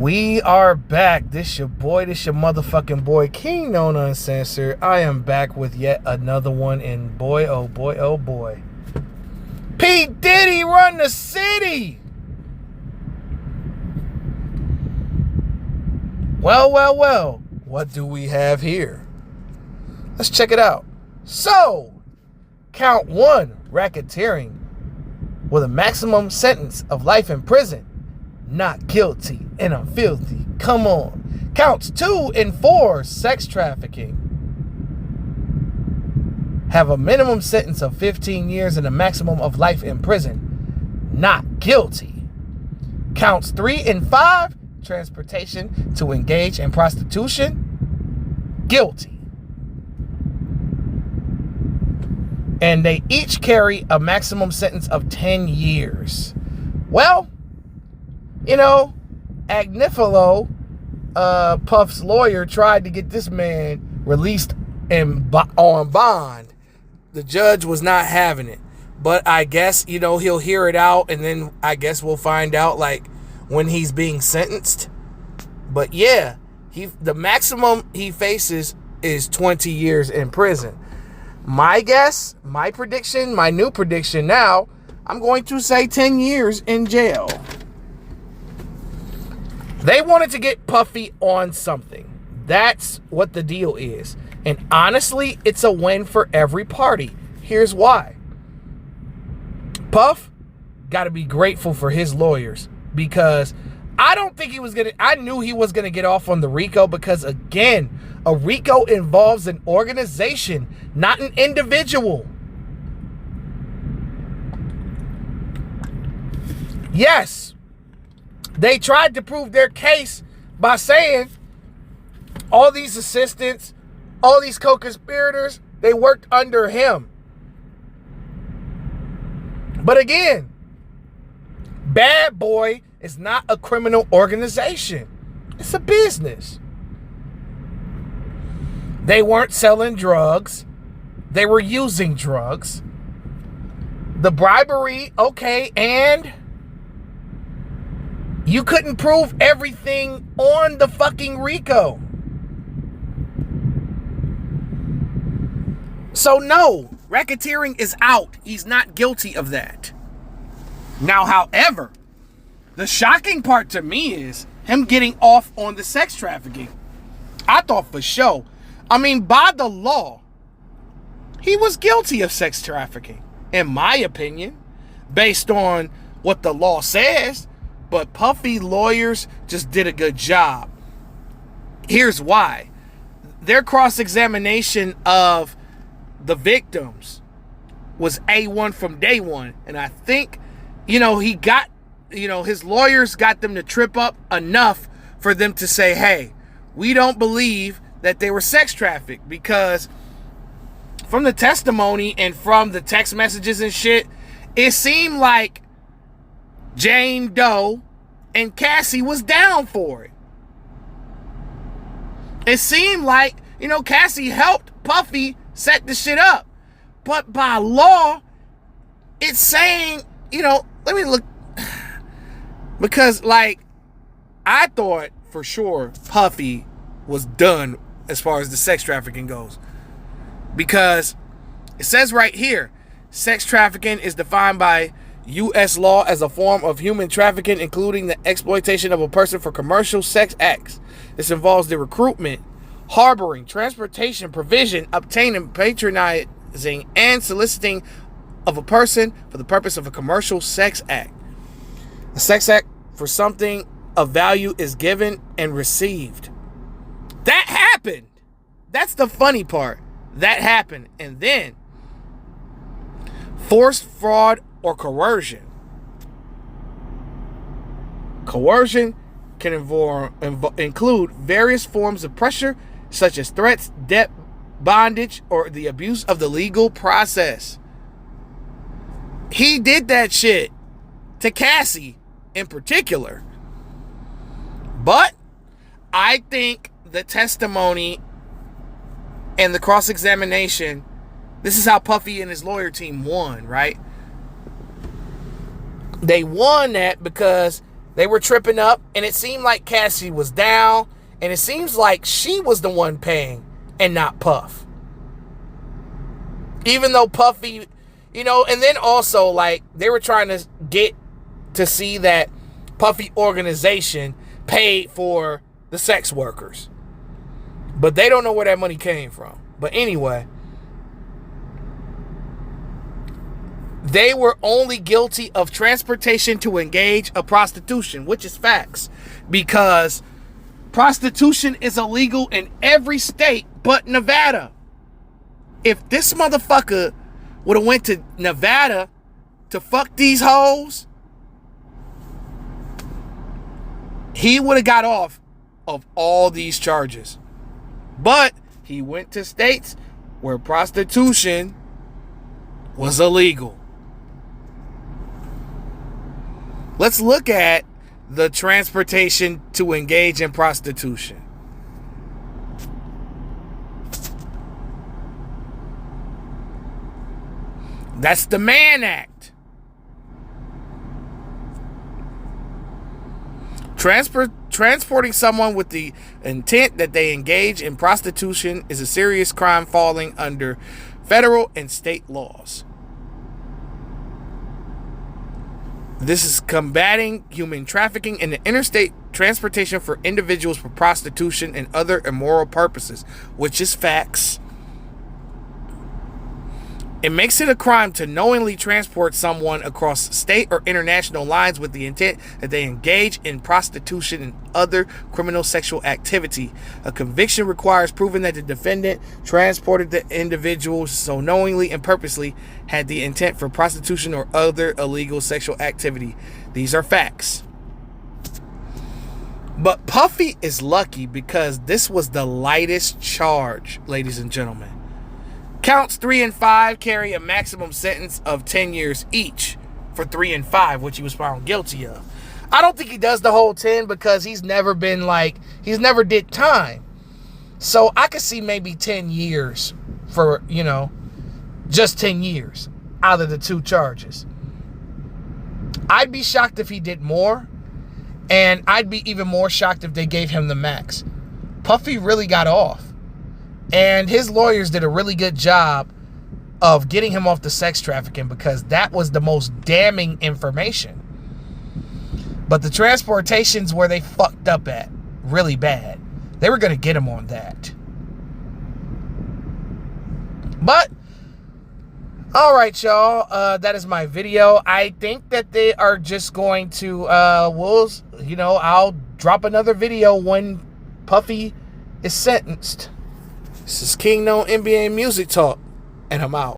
We are back. This your motherfucking boy, King Known Uncensored. I am back with yet another one, and boy, oh boy, oh boy. P. Diddy run the city! Well, what do we have here? Let's check it out. So, count 1, racketeering, with a maximum sentence of life in prison. Not guilty, and I'm filthy. Come on. Counts 2 and 4, sex trafficking, have a minimum sentence of 15 years and a maximum of life in prison. Not guilty. Counts 3 and 5, transportation to engage in prostitution. Guilty. And they each carry a maximum sentence of 10 years. Well, you know, Agnifilo, Puff's lawyer, tried to get this man released on bond. The judge was not having it. But I guess, you know, he'll hear it out, and then I guess we'll find out, like, when he's being sentenced. But yeah, the maximum he faces is 20 years in prison. My guess, my prediction, my new prediction now, I'm going to say 10 years in jail. They wanted to get Puffy on something. That's what the deal is. And honestly, it's a win for every party. Here's why. Puff got to be grateful for his lawyers, because I knew he was going to get off on the RICO, because again, a RICO involves an organization, not an individual. Yes. They tried to prove their case by saying all these assistants, all these co-conspirators, they worked under him. But again, Bad Boy is not a criminal organization. It's a business. They weren't selling drugs. They were using drugs. The bribery, okay, and you couldn't prove everything on the fucking RICO. So no, racketeering is out. He's not guilty of that. Now, however, the shocking part to me is him getting off on the sex trafficking. I thought for sure. I mean, by the law, he was guilty of sex trafficking, in my opinion, based on what the law says. But Puffy lawyers just did a good job. Here's why. Their cross-examination of the victims was A1 from day one. And I think, his lawyers got them to trip up enough for them to say, hey, we don't believe that they were sex trafficked, because from the testimony and from the text messages and shit, it seemed like Jane Doe and Cassie was down for it. It seemed like, Cassie helped Puffy set the shit up. But by law, it's saying, let me look. Because, I thought for sure Puffy was done as far as the sex trafficking goes. Because it says right here, sex trafficking is defined by U.S. law as a form of human trafficking, including the exploitation of a person for commercial sex acts. This involves the recruitment, harboring, transportation, provision, obtaining, patronizing, and soliciting of a person for the purpose of a commercial sex act. A sex act for something of value is given and received. That happened. That's the funny part. That happened. And then forced fraud or coercion. Coercion can include various forms of pressure, such as threats, debt, bondage, or the abuse of the legal process. He did that shit to Cassie in particular. But I think the testimony and the cross-examination, this is how Puffy and his lawyer team won, right? They won that because They were tripping up, and it seemed like Cassie was down, and it seems like she was the one paying and not Puff. Even though Puffy, and then also, like, they were trying to get to see that Puffy organization paid for the sex workers. But they don't know where that money came from. But anyway, they were only guilty of transportation to engage a prostitution, which is facts, because prostitution is illegal in every state but Nevada. If this motherfucker would have went to Nevada to fuck these hoes, he would have got off of all these charges. But he went to states where prostitution was illegal. Let's look at the transportation to engage in prostitution. That's the Mann Act. Transporting someone with the intent that they engage in prostitution is a serious crime falling under federal and state laws. This is combating human trafficking and the interstate transportation for individuals for prostitution and other immoral purposes, which is facts. It makes it a crime to knowingly transport someone across state or international lines with the intent that they engage in prostitution and other criminal sexual activity. A conviction requires proving that the defendant transported the individual so knowingly and purposely had the intent for prostitution or other illegal sexual activity. These are facts. But Puffy is lucky because this was the lightest charge, ladies and gentlemen. Counts 3 and 5 carry a maximum sentence of 10 years each for 3 and 5, which he was found guilty of. I don't think he does the whole 10 because he's never did time. So I could see maybe 10 years for, just 10 years out of the 2 charges. I'd be shocked if he did more, and I'd be even more shocked if they gave him the max. Puffy really got off. And his lawyers did a really good job of getting him off the sex trafficking because that was the most damning information. But the transportation's where they fucked up at really bad. They were going to get him on that. But, all right, y'all. That is my video. I think that they are just going to, I'll drop another video when Puffy is sentenced. This is King Known NBA Music Talk, and I'm out.